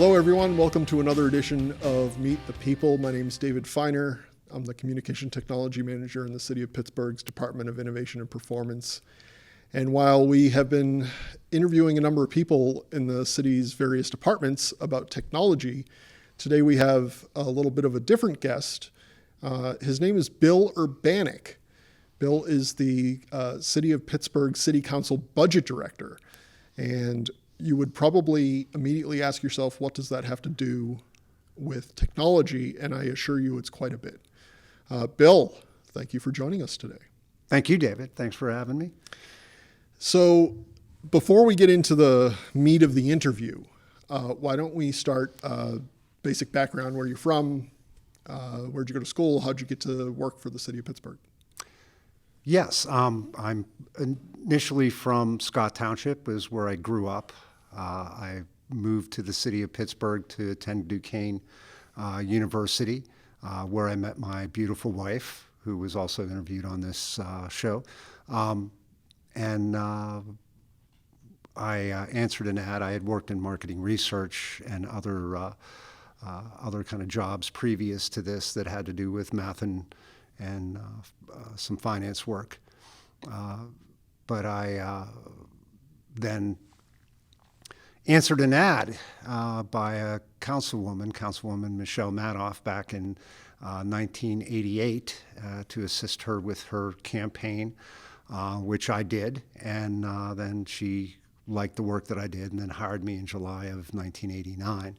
Hello, everyone. Welcome to another edition of Meet the People. My name is David Feiner. I'm the Communication Technology Manager in the City of Pittsburgh's Department of Innovation and Performance. And while we have been interviewing a number of people in the city's various departments about technology, today we have a little bit of a different guest. His name is Bill Urbanic. Bill is the City of Pittsburgh City Council Budget Director. And you would probably immediately ask yourself, what does that have to do with technology? And I assure you it's quite a bit. Bill, thank you for joining us today. Thank you, David. Thanks for having me. So before we get into the meat of the interview, why don't we start basic background, where you're from, where'd you go to school, how'd you get to work for the City of Pittsburgh? Yes, I'm initially from Scott Township, is where I grew up. I moved to the City of Pittsburgh to attend Duquesne University, where I met my beautiful wife, who was also interviewed on this show. And I answered an ad. I had worked in marketing research and other kind of jobs previous to this that had to do with math and some finance work. But I then answered an ad by a Councilwoman Michelle Madoff, back in 1988 to assist her with her campaign, which I did. And then she liked the work that I did and then hired me in July of 1989,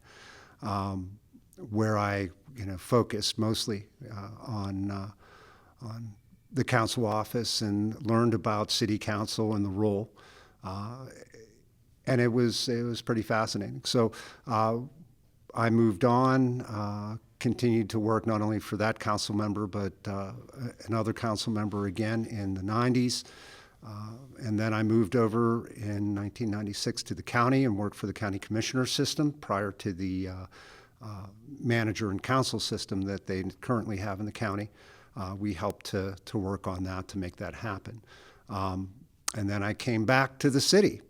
where I focused mostly on the council office and learned about city council and the role. And it was pretty fascinating. So I moved on, continued to work not only for that council member, but another council member again in the 90s. And then I moved over in 1996 to the county and worked for the county commissioner system prior to the manager and council system that they currently have in the county. We helped to work on that to make that happen. And then I came back to the city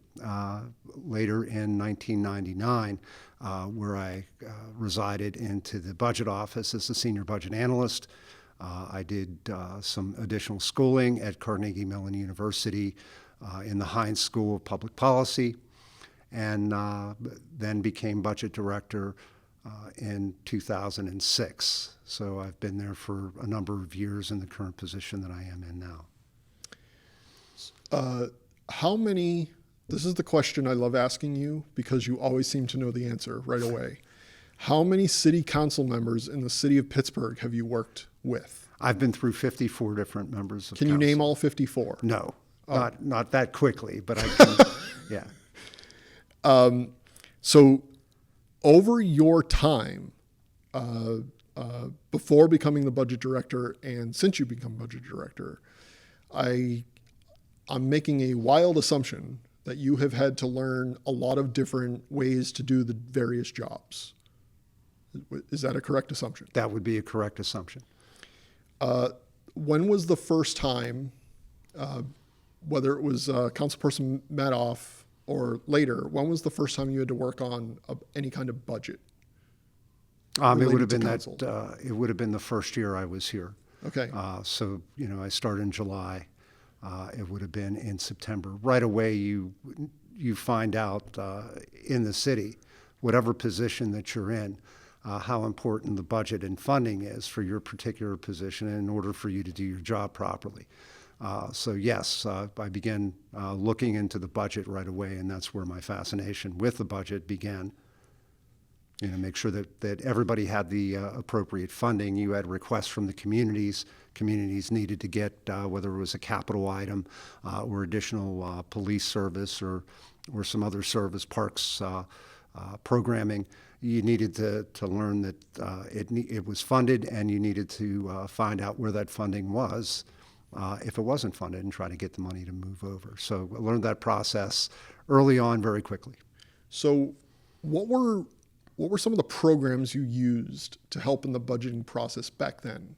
later in 1999, where I resided into the budget office as a senior budget analyst. I did some additional schooling at Carnegie Mellon University in the Heinz School of Public Policy, and then became budget director in 2006. So I've been there for a number of years in the current position that I am in now. This is the question I love asking you because you always seem to know the answer right away. How many city council members in the city of Pittsburgh have you worked with? I've been through 54 different members of Can council. You name all 54? No, not that quickly, but I can, yeah. So over your time, before becoming the budget director and since you become budget director, I'm making a wild assumption that you have had to learn a lot of different ways to do the various jobs. Is that a correct assumption? That would be a correct assumption. When was the first time, whether it was Councilperson Madoff or later, when was the first time you had to work on any kind of budget? It would have been it would have been the first year I was here. Okay. So I started in July. It would have been in September. Right away, you find out in the city, whatever position that you're in, how important the budget and funding is for your particular position in order for you to do your job properly. So yes, I began looking into the budget right away, and that's where my fascination with the budget began. Make sure that everybody had the appropriate funding. You had requests from the communities. Communities needed to get, whether it was a capital item or additional police service or some other service, parks programming. You needed to learn that it was funded, and you needed to find out where that funding was if it wasn't funded and try to get the money to move over. So I learned that process early on very quickly. So what were some of the programs you used to help in the budgeting process back then?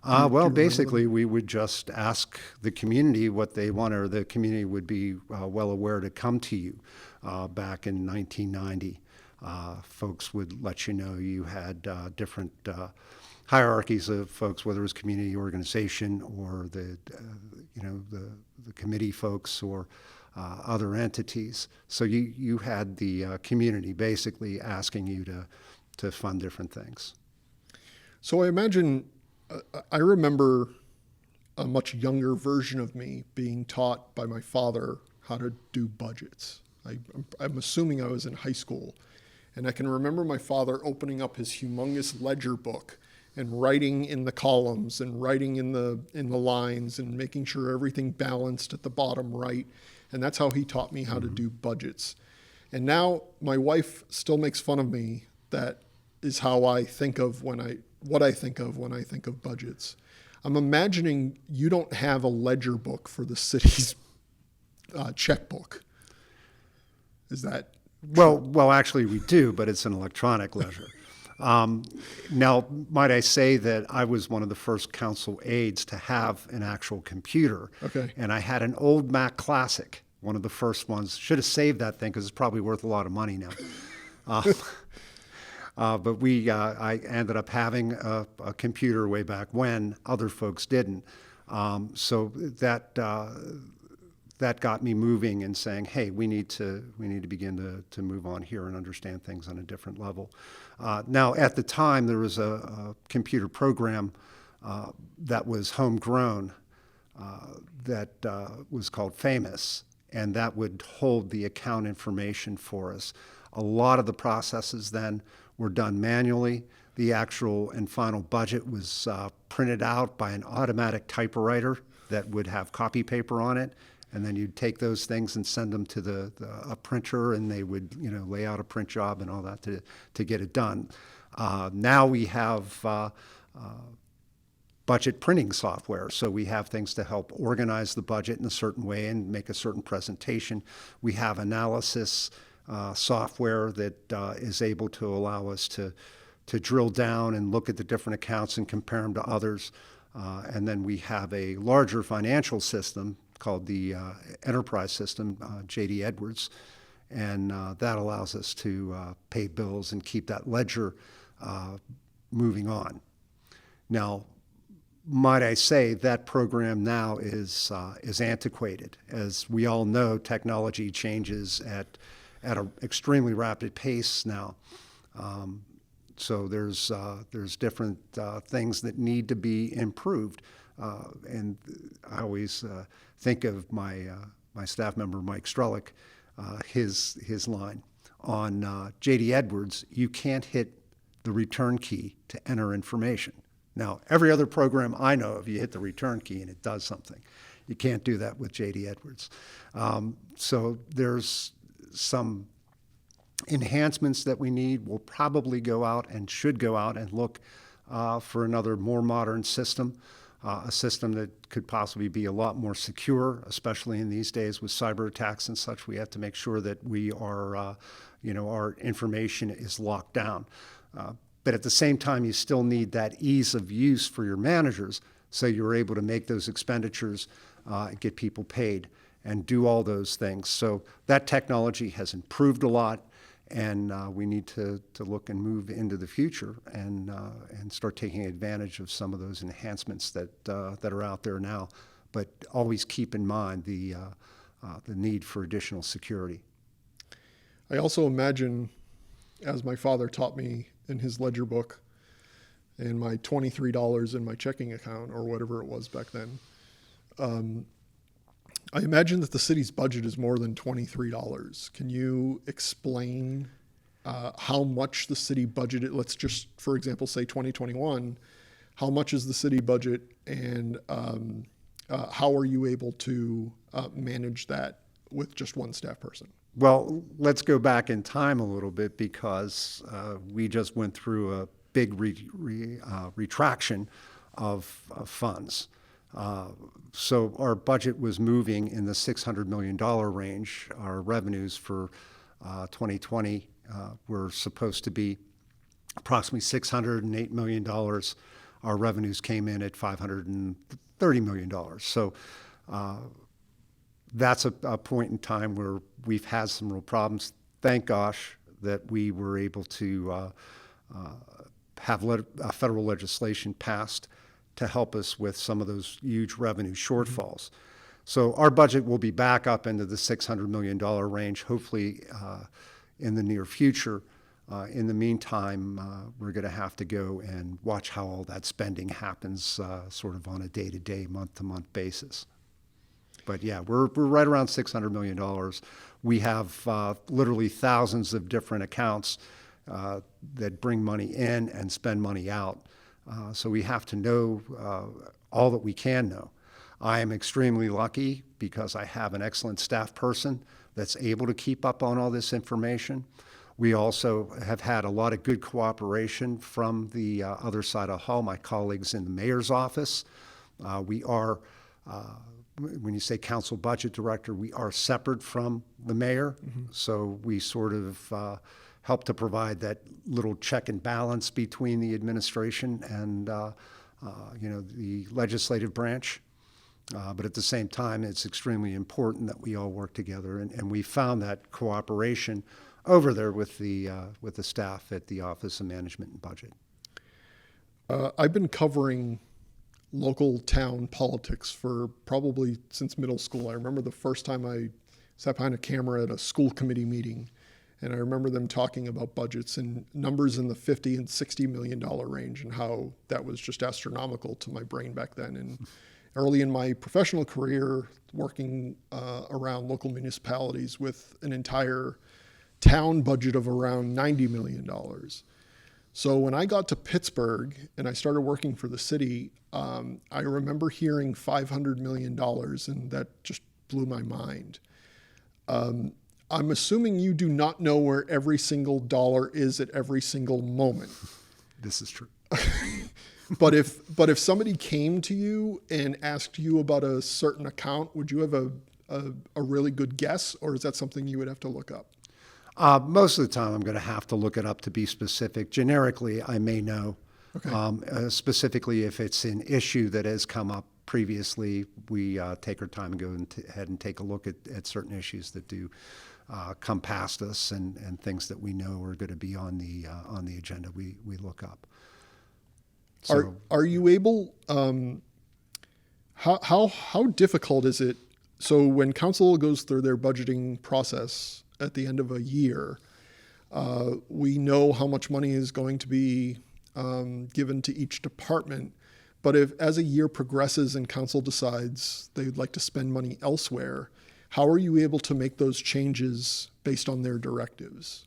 Well, basically, we would just ask the community what they want, or the community would be well aware to come to you back in 1990. Folks would let you know you had different hierarchies of folks, whether it was community organization or the committee folks or other entities. So you had the community basically asking you to fund different things. So I imagine, I remember a much younger version of me being taught by my father how to do budgets. I'm assuming I was in high school, and I can remember my father opening up his humongous ledger book and writing in the columns and writing in the lines and making sure everything balanced at the bottom right. And that's how he taught me how to do budgets. And now my wife still makes fun of me. That is how I think of what I think of when I think of budgets. I'm imagining you don't have a ledger book for the city's checkbook. Is that well, actually we do, but it's an electronic ledger. Now, might I say that I was one of the first council aides to have an actual computer. Okay. And I had an old Mac Classic, one of the first ones. Should have saved that thing because it's probably worth a lot of money now. But I ended up having a computer way back when other folks didn't. So that got me moving and saying, hey, we need to begin to move on here and understand things on a different level. Now, at the time, there was a computer program that was homegrown that was called Famous, and that would hold the account information for us. A lot of the processes then were done manually. The actual and final budget was printed out by an automatic typewriter that would have copy paper on it. And then you'd take those things and send them to a printer, and they would, lay out a print job and all that to get it done. Now we have budget printing software, so we have things to help organize the budget in a certain way and make a certain presentation. We have analysis software that is able to allow us to drill down and look at the different accounts and compare them to others. And then we have a larger financial system called the enterprise system, J.D. Edwards, and that allows us to pay bills and keep that ledger moving on. Now, might I say that program now is antiquated. As we all know, technology changes at an extremely rapid pace now. So there's different things that need to be improved. And I always think of my staff member, Mike Strelick, his line. On J.D. Edwards, you can't hit the return key to enter information. Now, every other program I know of, you hit the return key and it does something. You can't do that with J.D. Edwards. So there's some enhancements that we need. We'll probably go out and should go out and look for another more modern system. A system that could possibly be a lot more secure, especially in these days with cyber attacks and such. We have to make sure that we are, our information is locked down. But at the same time, you still need that ease of use for your managers, so you're able to make those expenditures, get people paid, and do all those things. So that technology has improved a lot. And we need to look and move into the future and start taking advantage of some of those enhancements that are out there now. But always keep in mind the need for additional security. I also imagine, as my father taught me in his ledger book, and my $23 in my checking account or whatever it was back then, I imagine that the city's budget is more than $23. Can you explain how much the city budgeted? Let's just, for example, say 2021. How much is the city budget, and how are you able to manage that with just one staff person? Well, let's go back in time a little bit, because we just went through a big retraction of funds. So our budget was moving in the $600 million range. Our revenues for 2020 were supposed to be approximately $608 million. Our revenues came in at $530 million. So that's a point in time where we've had some real problems. Thank gosh, that we were able to have federal legislation passed to help us with some of those huge revenue shortfalls. So our budget will be back up into the $600 million range, hopefully in the near future. In the meantime, we're going to have to go and watch how all that spending happens sort of on a day-to-day, month-to-month basis. But yeah, we're right around $600 million. We have literally thousands of different accounts that bring money in and spend money out. So we have to know all that we can know. I am extremely lucky because I have an excellent staff person that's able to keep up on all this information. We also have had a lot of good cooperation from the other side of the hall, my colleagues in the mayor's office. We are, when you say council budget director, we are separate from the mayor. So we sort of help to provide that little check and balance between the administration and the legislative branch. But at the same time, it's extremely important that we all work together, and we found that cooperation over there with the staff at the Office of Management and Budget. I've been covering local town politics for probably since middle school. I remember the first time I sat behind a camera at a school committee meeting, and I remember them talking about budgets and numbers in the $50 and $60 million range, and how that was just astronomical to my brain back then. And early in my professional career, working around local municipalities with an entire town budget of around $90 million. So when I got to Pittsburgh and I started working for the city, I remember hearing $500 million, and that just blew my mind. I'm assuming you do not know where every single dollar is at every single moment. This is true. But if somebody came to you and asked you about a certain account, would you have a really good guess, or is that something you would have to look up? Most of the time, I'm going to have to look it up to be specific. Generically, I may know. Okay. Specifically, if it's an issue that has come up previously, we take our time and go ahead and take a look at certain issues that do come past us and things that we know are going to be on the agenda. We look up. So, are you able? How difficult is it? So when council goes through their budgeting process at the end of a year, we know how much money is going to be given to each department. But if as a year progresses and council decides they'd like to spend money elsewhere, how are you able to make those changes based on their directives?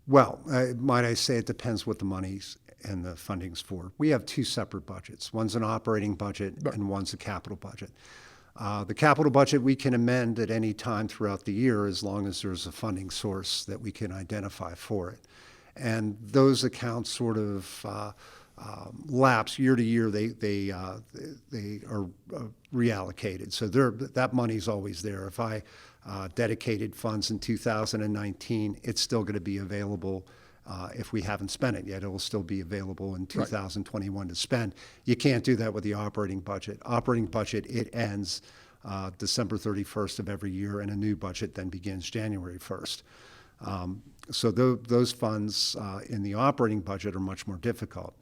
Well, might I say it depends what the money's and the funding's for. We have two separate budgets. One's an operating budget and one's a capital budget. The capital budget we can amend at any time throughout the year as long as there's a funding source that we can identify for it. And those accounts sort of lapse year to year. They are reallocated. So that money's always there. If I dedicated funds in 2019, it's still going to be available. If we haven't spent it yet, it will still be available in 2021 to spend. You can't do that with the operating budget. Operating budget, it ends December 31st of every year, and a new budget then begins January 1st. So those funds in the operating budget are much more difficult.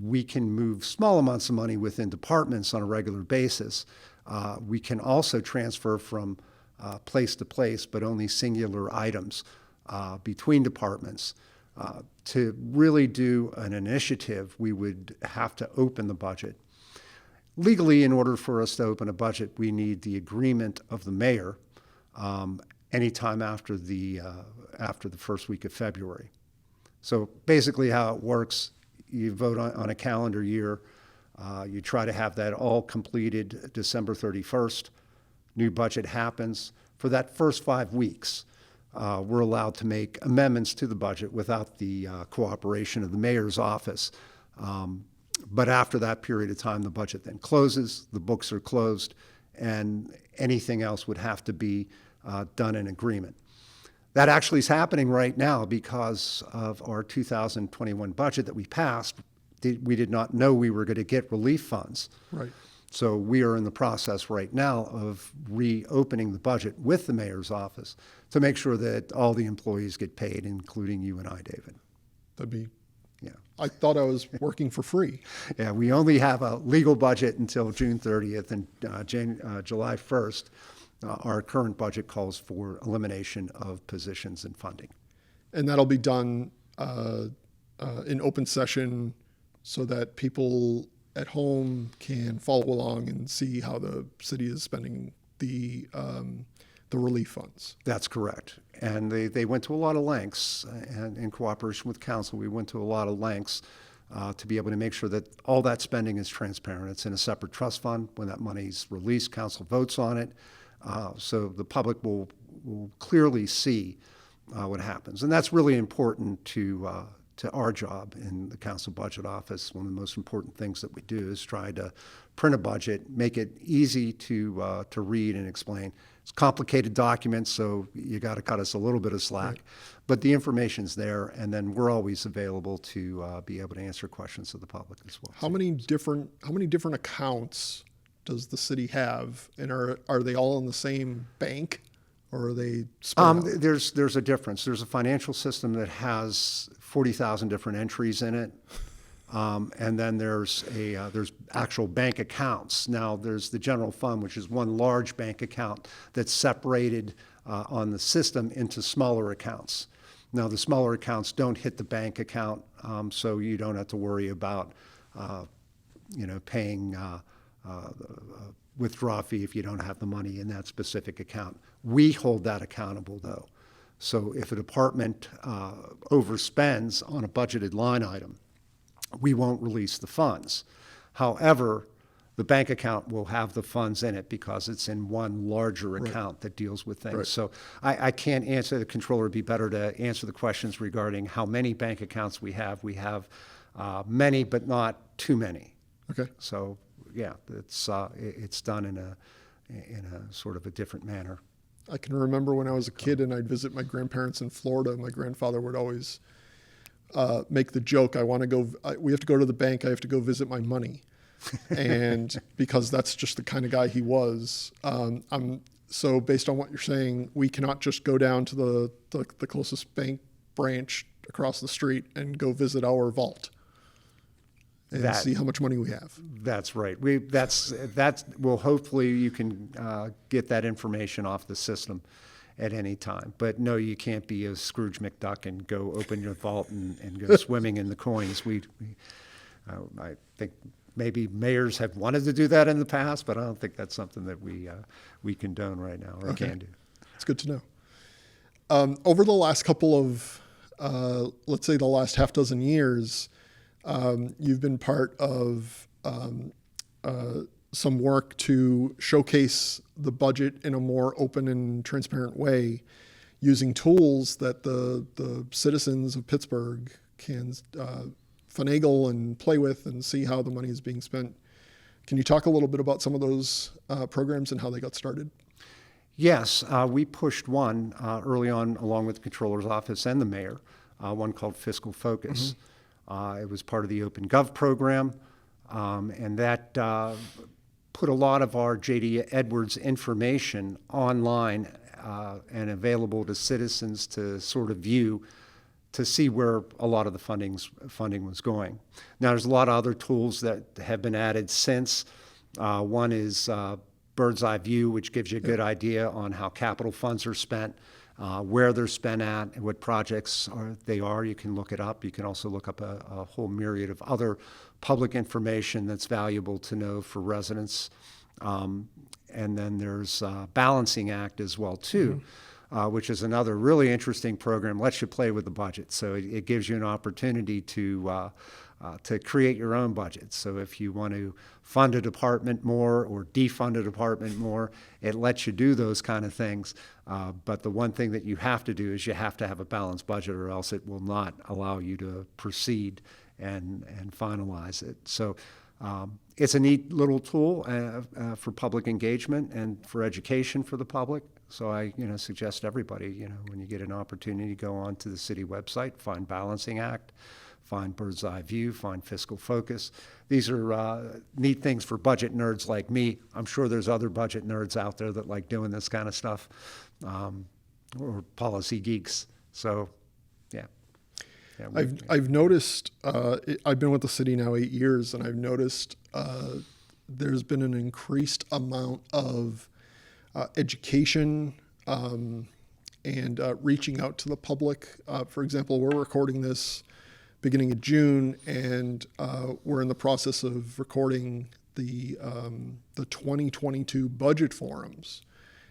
We can move small amounts of money within departments on a regular basis. We can also transfer from place to place, but only singular items between departments. To really do an initiative, we would have to open the budget. Legally, in order for us to open a budget, we need the agreement of the mayor anytime after the first week of February. So basically how it works, you vote on a calendar year, you try to have that all completed December 31st, new budget happens. For that first 5 weeks, we're allowed to make amendments to the budget without the cooperation of the mayor's office. But after that period of time, the budget then closes, the books are closed, and anything else would have to be done in agreement. That actually is happening right now because of our 2021 budget that we passed. We did not know we were going to get relief funds. Right. So we are in the process right now of reopening the budget with the mayor's office to make sure that all the employees get paid, including you and I, David. That'd be, Yeah. I thought I was working for free. Yeah, we only have a legal budget until June 30th, and July 1st, our current budget calls for elimination of positions and funding. And that'll be done in open session so that people at home can follow along and see how the city is spending the relief funds. That's correct. And they went to a lot of lengths, and in cooperation with council, we went to a lot of lengths to be able to make sure that all that spending is transparent. It's in a separate trust fund. When that money's released, council votes on it. So the public will clearly see what happens. And that's really important to our job in the council budget office. One of the most important things that we do is try to print a budget, make it easy to read and explain. It's complicated documents, so you got to cut us a little bit of slack. Right. But the information's there, and then we're always available to be able to answer questions of the public as well. How many different accounts does the city have, and are they all in the same bank, or are they spread out? There's a difference. There's a financial system that has 40,000 different entries in it. And then there's actual bank accounts. Now there's the general fund, which is one large bank account that's separated on the system into smaller accounts. Now the smaller accounts don't hit the bank account, so you don't have to worry about paying withdraw fee if you don't have the money in that specific account. We hold that accountable though. So if a department overspends on a budgeted line item, we won't release the funds. However, the bank account will have the funds in it because it's in one larger account that deals with things. Right. So I can't answer. The controller would be better to answer the questions regarding how many bank accounts we have. We have many, but not too many. Okay. So yeah, it's done in a sort of a different manner. I can remember when I was a kid and I'd visit my grandparents in Florida. My grandfather would always make the joke, we have to go to the bank, I have to go visit my money. And because that's just the kind of guy he was. So based on what you're saying, we cannot just go down to the closest bank branch across the street and go visit our vault and see how much money we have. That's right. Well, hopefully you can get that information off the system at any time. But no, you can't be a Scrooge McDuck and go open your vault and go swimming in the coins. I think maybe mayors have wanted to do that in the past, but I don't think that's something that we condone right now or can do. It's good to know. Over the last couple of, let's say the last half dozen years, you've been part of some work to showcase the budget in a more open and transparent way using tools that the citizens of Pittsburgh can finagle and play with and see how the money is being spent. Can you talk a little bit about some of those programs and how they got started? Yes, we pushed one early on along with the Controller's Office and the Mayor, one called Fiscal Focus. Mm-hmm. It was part of the Open Gov program, and that put a lot of our J.D. Edwards information online and available to citizens to sort of view to see where a lot of the funding was going. Now, there's a lot of other tools that have been added since. One is Bird's Eye View, which gives you a good idea on how capital funds are spent, where they're spent at, and what projects they are. You can look it up. You can also look up a whole myriad of other public information that's valuable to know for residents. And then there's Balancing Act as well, too. Mm-hmm. Which is another really interesting program, lets you play with the budget. So it gives you an opportunity to create your own budget. So if you want to fund a department more or defund a department more, it lets you do those kind of things. But the one thing that you have to do is you have to have a balanced budget, or else it will not allow you to proceed and finalize it. So it's a neat little tool for public engagement and for education for the public. So I, suggest everybody, when you get an opportunity, go on to the city website, find Balancing Act, find bird's eye view, find fiscal focus. These are neat things for budget nerds like me. I'm sure there's other budget nerds out there that like doing this kind of stuff, or policy geeks. So, yeah. I've noticed, I've been with the city now 8 years, and I've noticed there's been an increased amount of education and reaching out to the public. For example, we're recording this beginning of June, and we're in the process of recording the 2022 budget forums.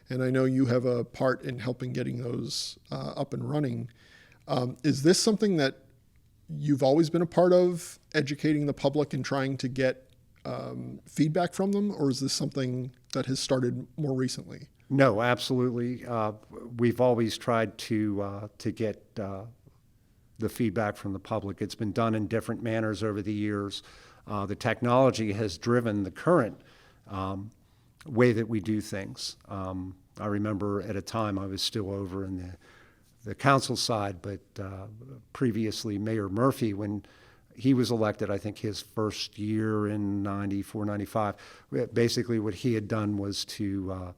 And I know you have a part in helping getting those up and running. Is this something that you've always been a part of, educating the public and trying to get feedback from them, or is this something that has started more recently? No, absolutely. We've always tried to get the feedback from the public. It's been done in different manners over the years. The technology has driven the current way that we do things. I remember at a time I was still over in the council side, but previously Mayor Murphy, when he was elected, I think his first year in 94, 95, basically what he had done was to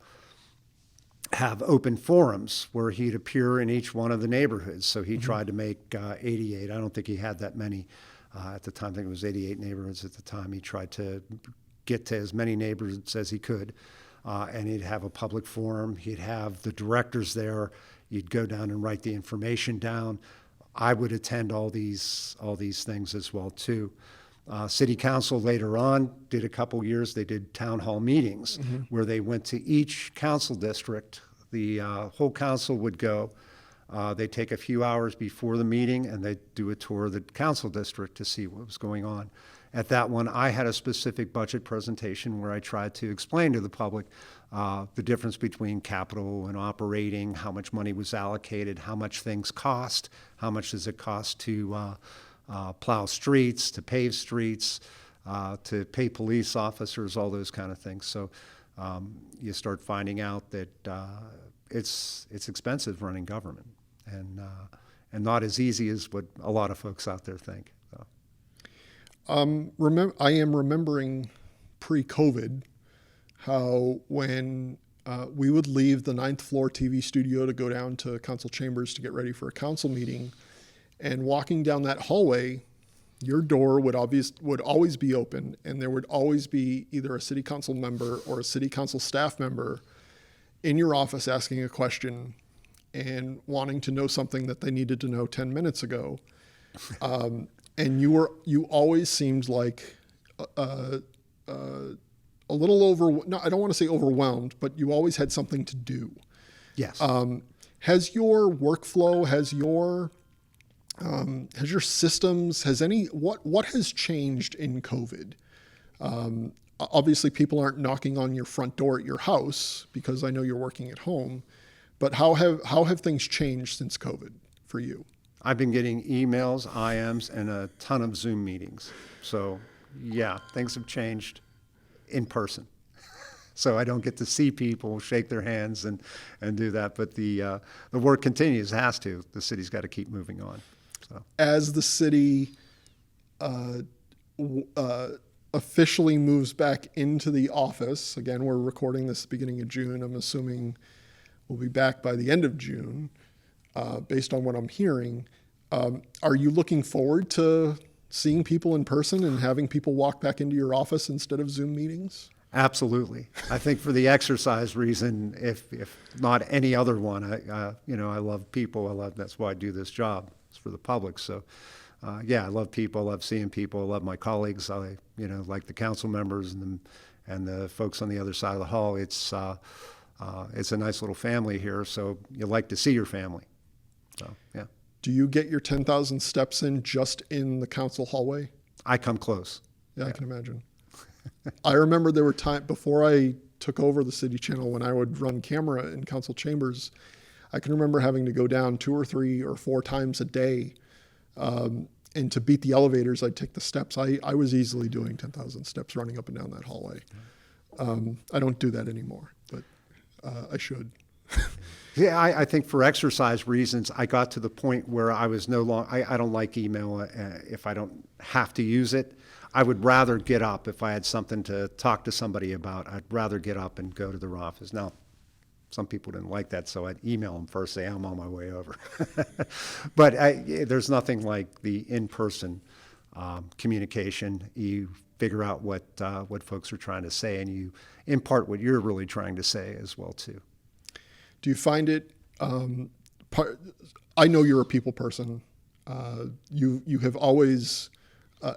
have open forums where he'd appear in each one of the neighborhoods. So he tried to make 88. I don't think he had that many at the time. I think it was 88 neighborhoods at the time. He tried to get to as many neighborhoods as he could. And he'd have a public forum. He'd have the directors there. You'd go down and write the information down. I would attend all these things as well too. City Council later on did a couple years. They did town hall meetings where they went to each council district. The whole council would go. They'd take a few hours before the meeting and they'd do a tour of the council district to see what was going on. At that one, I had a specific budget presentation where I tried to explain to the public the difference between capital and operating, how much money was allocated, how much things cost, how much does it cost to plow streets, to pave streets, to pay police officers, all those kind of things. So you start finding out that it's expensive running government, and not as easy as what a lot of folks out there think. So. I am remembering pre-COVID how when we would leave the 9th floor TV studio to go down to council chambers to get ready for a council meeting, and walking down that hallway, your door would always be open, and there would always be either a city council member or a city council staff member in your office asking a question and wanting to know something that they needed to know 10 minutes ago. And you always seemed like a little no, I don't want to say overwhelmed, but you always had something to do. Yes. Has your workflow, has your systems, what has changed in COVID? Obviously, people aren't knocking on your front door at your house because I know you're working at home. But how have things changed since COVID for you? I've been getting emails, IMs, and a ton of Zoom meetings. So, yeah, things have changed in person. So I don't get to see people, shake their hands, and do that. But the work continues, has to. The city's got to keep moving on. So. As the city officially moves back into the office, again, we're recording this beginning of June. I'm assuming we'll be back by the end of June, based on what I'm hearing. Are you looking forward to seeing people in person and having people walk back into your office instead of Zoom meetings? Absolutely. I think for the exercise reason, if not any other one, I love people. That's why I do this job. It's for the public. So, I love people. I love seeing people. I love my colleagues. I, like the council members and the folks on the other side of the hall. It's a nice little family here. So you like to see your family. So, yeah. Do you get your 10,000 steps in just in the council hallway? I come close. Yeah, I can imagine. I remember there were times before I took over the city channel when I would run camera in council chambers. I can remember having to go down 2 or 3 or 4 times a day. And to beat the elevators, I'd take the steps. I was easily doing 10,000 steps running up and down that hallway. I don't do that anymore, but I should. Yeah, I think for exercise reasons, I got to the point where I was no longer, I don't like email if I don't have to use it. I would rather get up if I had something to talk to somebody about. I'd rather get up and go to their office. Now, some people didn't like that, so I'd email them first, say, I'm on my way over. But there's nothing like the in-person communication. You figure out what folks are trying to say, and you impart what you're really trying to say as well, too. Do you find it, I know you're a people person. You have always,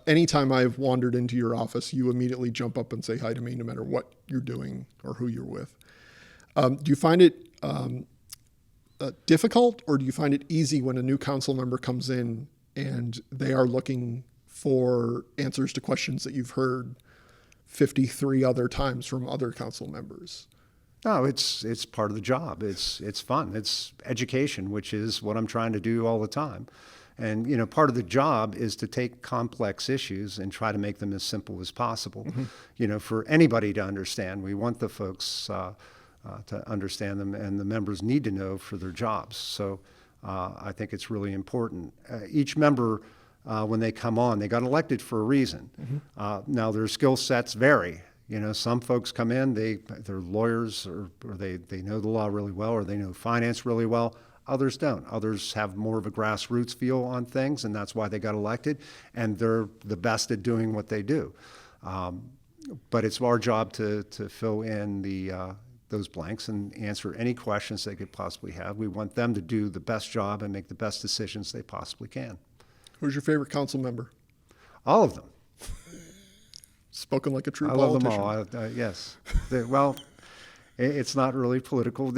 anytime I've wandered into your office, you immediately jump up and say hi to me no matter what you're doing or who you're with. Do you find it difficult, or do you find it easy when a new council member comes in and they are looking for answers to questions that you've heard 53 other times from other council members? No, it's part of the job. It's fun. It's education, which is what I'm trying to do all the time. And, part of the job is to take complex issues and try to make them as simple as possible, for anybody to understand. We want the folks to understand them, and the members need to know for their jobs. So I think it's really important. Each member, when they come on, they got elected for a reason. Now, their skill sets vary. Some folks come in, they're lawyers, or they know the law really well, or they know finance really well. Others don't. Others have more of a grassroots feel on things, and that's why they got elected, and they're the best at doing what they do. But it's our job to fill in those blanks and answer any questions they could possibly have. We want them to do the best job and make the best decisions they possibly can. Who's your favorite council member? All of them. Spoken like a true I politician. love them all. Yes. It's not really political.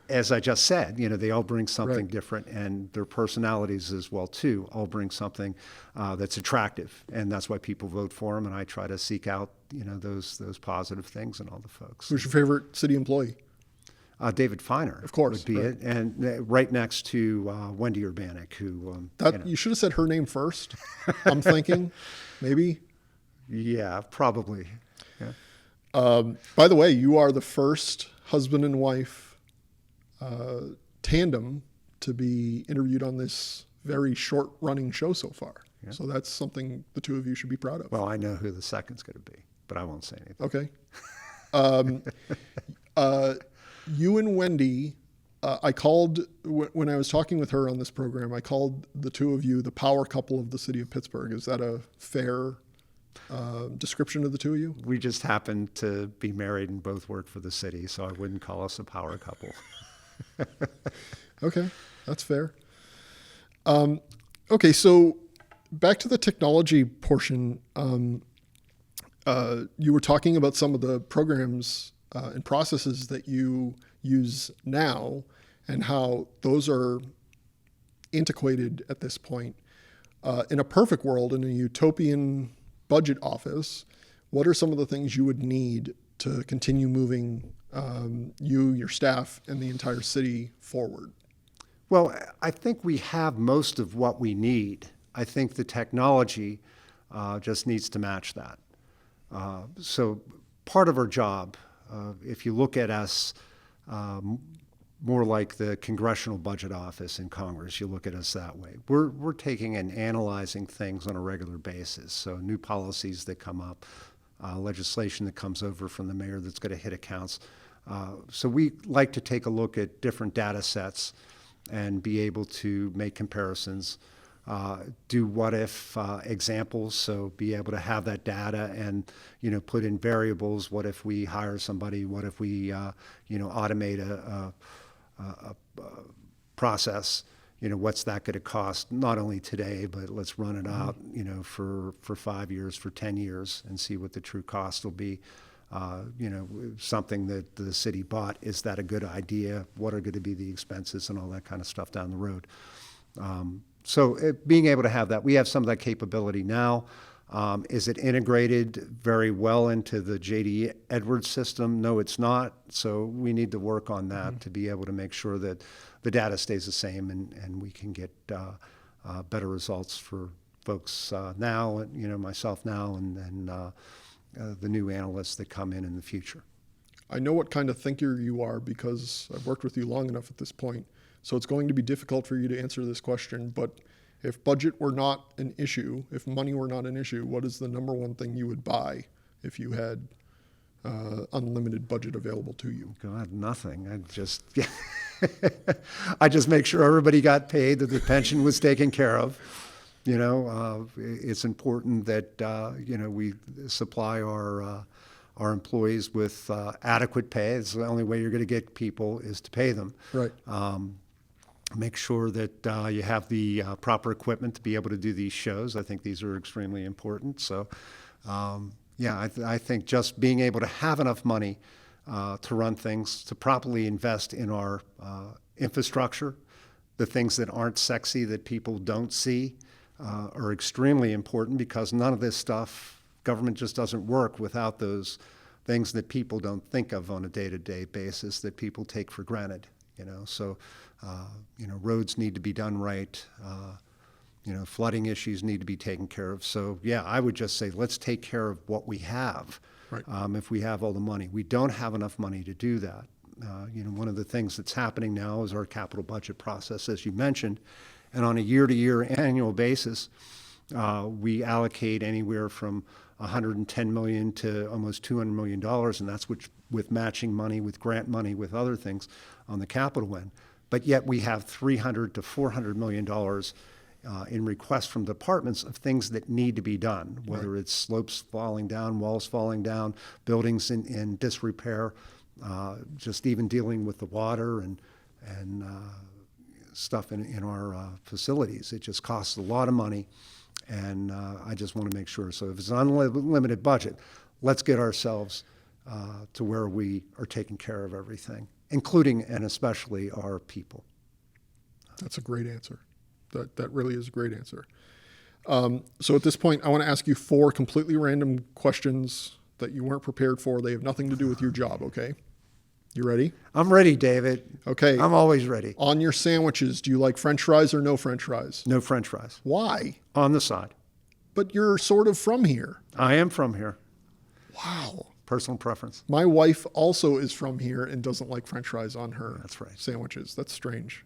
As I just said, they all bring something different, and their personalities as well too all bring something that's attractive, and that's why people vote for them. And I try to seek out those positive things in all the folks. Who's your favorite city employee? David Feiner, of course, would be it, and right next to Wendy Urbanic, who you should have said her name first. I'm thinking maybe. Yeah, probably. Yeah. By the way, you are the first husband and wife tandem to be interviewed on this very short-running show so far. Yeah. So that's something the two of you should be proud of. Well, I know who the second's going to be, but I won't say anything. Okay. You and Wendy, I called, when I was talking with her on this program, I called the two of you the power couple of the city of Pittsburgh. Is that a fair description of the two of you? We just happen to be married and both work for the city, so I wouldn't call us a power couple. Okay, that's fair. Okay, so back to the technology portion. You were talking about some of the programs and processes that you use now and how those are antiquated at this point. In a perfect world, in a utopian budget office, what are some of the things you would need to continue moving you, your staff, and the entire city forward? Well, I think we have most of what we need. I think the technology just needs to match that. So part of our job, if you look at us more like the Congressional Budget Office in Congress, you look at us that way. We're taking and analyzing things on a regular basis. So new policies that come up, legislation that comes over from the mayor that's going to hit accounts. So we like to take a look at different data sets and be able to make comparisons, do what if examples, so be able to have that data and put in variables. What if we hire somebody? What if we automate a process? What's that going to cost? Not only today, but let's run it out for 5 years, for 10 years, and see what the true cost will be. Something that the city bought, is that a good idea? What are going to be the expenses and all that kind of stuff down the road? So being able to have that, we have some of that capability now. Is it integrated very well into the J.D. Edwards system? No, it's not. So we need to work on that to be able to make sure that the data stays the same and we can get better results for folks now, myself now, and the new analysts that come in the future. I know what kind of thinker you are because I've worked with you long enough at this point. So it's going to be difficult for you to answer this question, but if budget were not an issue, if money were not an issue, what is the number one thing you would buy if you had unlimited budget available to you? God, nothing. I just make sure everybody got paid, that the pension was taken care of. It's important that we supply our employees with adequate pay. It's the only way you're going to get people is to pay them. Right. Make sure that you have the proper equipment to be able to do these shows. I think these are extremely important. So, I think just being able to have enough money to run things, to properly invest in our infrastructure, the things that aren't sexy, that people don't see, are extremely important, because none of this stuff, government just doesn't work without those things that people don't think of on a day-to-day basis, that people take for granted. So roads need to be done right. Flooding issues need to be taken care of. So I would just say, let's take care of what we have. Right. If we have all the money. We don't have enough money to do that. One of the things that's happening now is our capital budget process, as you mentioned, and on a year-to-year annual basis, we allocate anywhere from $110 million to almost $200 million, and that's with matching money, with grant money, with other things on the capital end. But yet we have $300 to $400 million in requests from departments of things that need to be done, whether it's slopes falling down, walls falling down, buildings in disrepair, just even dealing with the water and stuff in our facilities. It just costs a lot of money, and I just want to make sure. So if it's an unlimited budget, let's get ourselves to where we are taking care of everything, including and especially our people. That's a great answer. That really is a great answer. So at this point, I want to ask you 4 completely random questions that you weren't prepared for. They have nothing to do with your job, okay? You ready? I'm ready, David. Okay. I'm always ready. On your sandwiches, do you like French fries or no French fries? No French fries. Why? On the side. But you're sort of from here. I am from here. Wow. Personal preference. My wife also is from here and doesn't like French fries on her That's right. sandwiches. That's strange.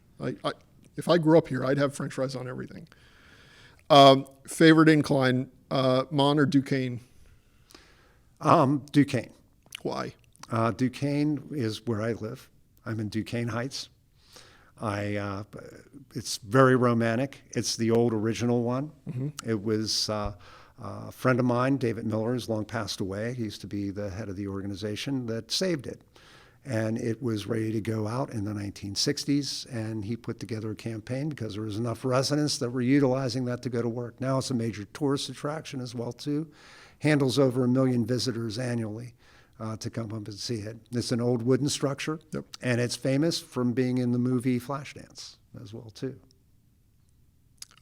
If I grew up here, I'd have French fries on everything. Favorite incline, Mon or Duquesne? Duquesne. Why? Duquesne is where I live. I'm in Duquesne Heights. It's very romantic. It's the old original one. Mm-hmm. It was a friend of mine, David Miller, who's long passed away. He used to be the head of the organization that saved it. And it was ready to go out in the 1960s, and he put together a campaign because there was enough residents that were utilizing that to go to work. Now it's a major tourist attraction as well, too. Handles over 1 million visitors annually to come up and see it. It's an old wooden structure, Yep. and it's famous from being in the movie Flashdance as well, too.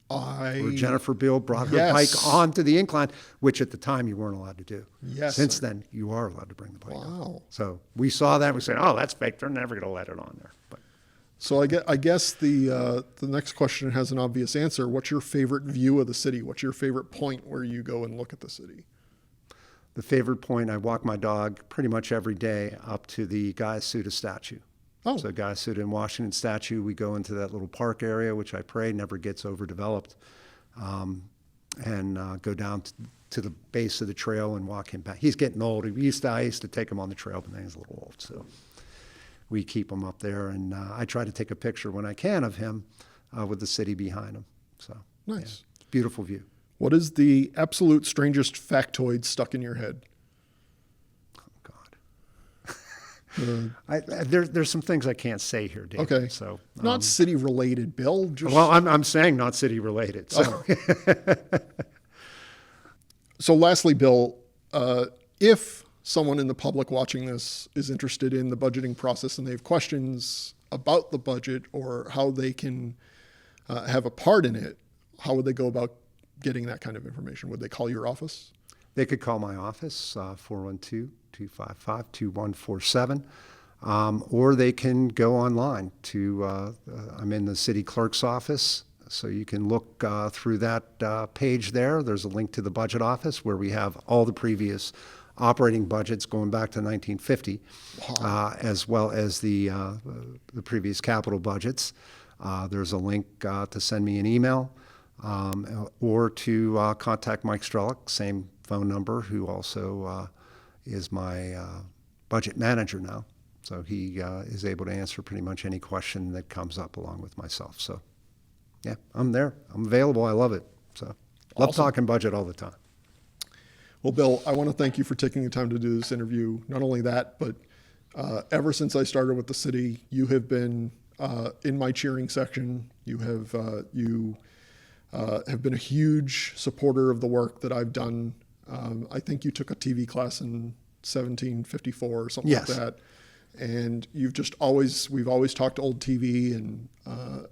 Where Jennifer Biel brought her bike onto the incline, which at the time you weren't allowed to do. Yes. Since then, you are allowed to bring the bike Wow. up. So we saw that. We said, oh, that's fake. They're never going to let it on there. But So I guess the next question has an obvious answer. What's your favorite view of the city? What's your favorite point where you go and look at the city? the favorite point, I walk my dog pretty much every day up to the Gaius Suda statue. Oh. So Gaius Suda in Washington statue, we go into that little park area, which I pray never gets overdeveloped, and go down to the base of the trail and walk him back. He's getting old. I used to take him on the trail, but now he's a little old. So we keep him up there, and I try to take a picture when I can of him with the city behind him. So Nice. yeah, beautiful view. What is the absolute strangest factoid stuck in your head? There's some things I can't say here, Dave. Okay. So Not city related, Bill. Just... well, I'm saying not city related. So So lastly, Bill, if someone in the public watching this is interested in the budgeting process and they have questions about the budget or how they can have a part in it, how would they go about getting that kind of information? Would they call your office? They could call my office, 412-255-2147, or they can go online to, I'm in the city clerk's office, so you can look through that page there. There's a link to the budget office where we have all the previous operating budgets going back to 1950, as well as the previous capital budgets. There's a link to send me an email or to contact Mike Strelick, same phone number, who also is my budget manager now. So he is able to answer pretty much any question that comes up along with myself. So, yeah, I'm there. I'm available. I love it. So, love Awesome. talking budget all the time. Well, Bill, I want to thank you for taking the time to do this interview. Not only that, but ever since I started with the city, you have been in my cheering section. You have been a huge supporter of the work that I've done. I think you took a TV class in 1754 or something Yes. like that. And we've always talked old TV and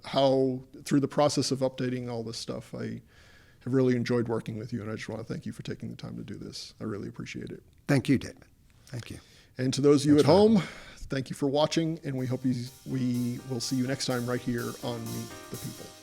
how through the process of updating all this stuff, I have really enjoyed working with you. And I just want to thank you for taking the time to do this. I really appreciate it. Thank you, David. Thank you. And to those of you at home, thank you for watching. And we hope we will see you next time right here on Meet the People.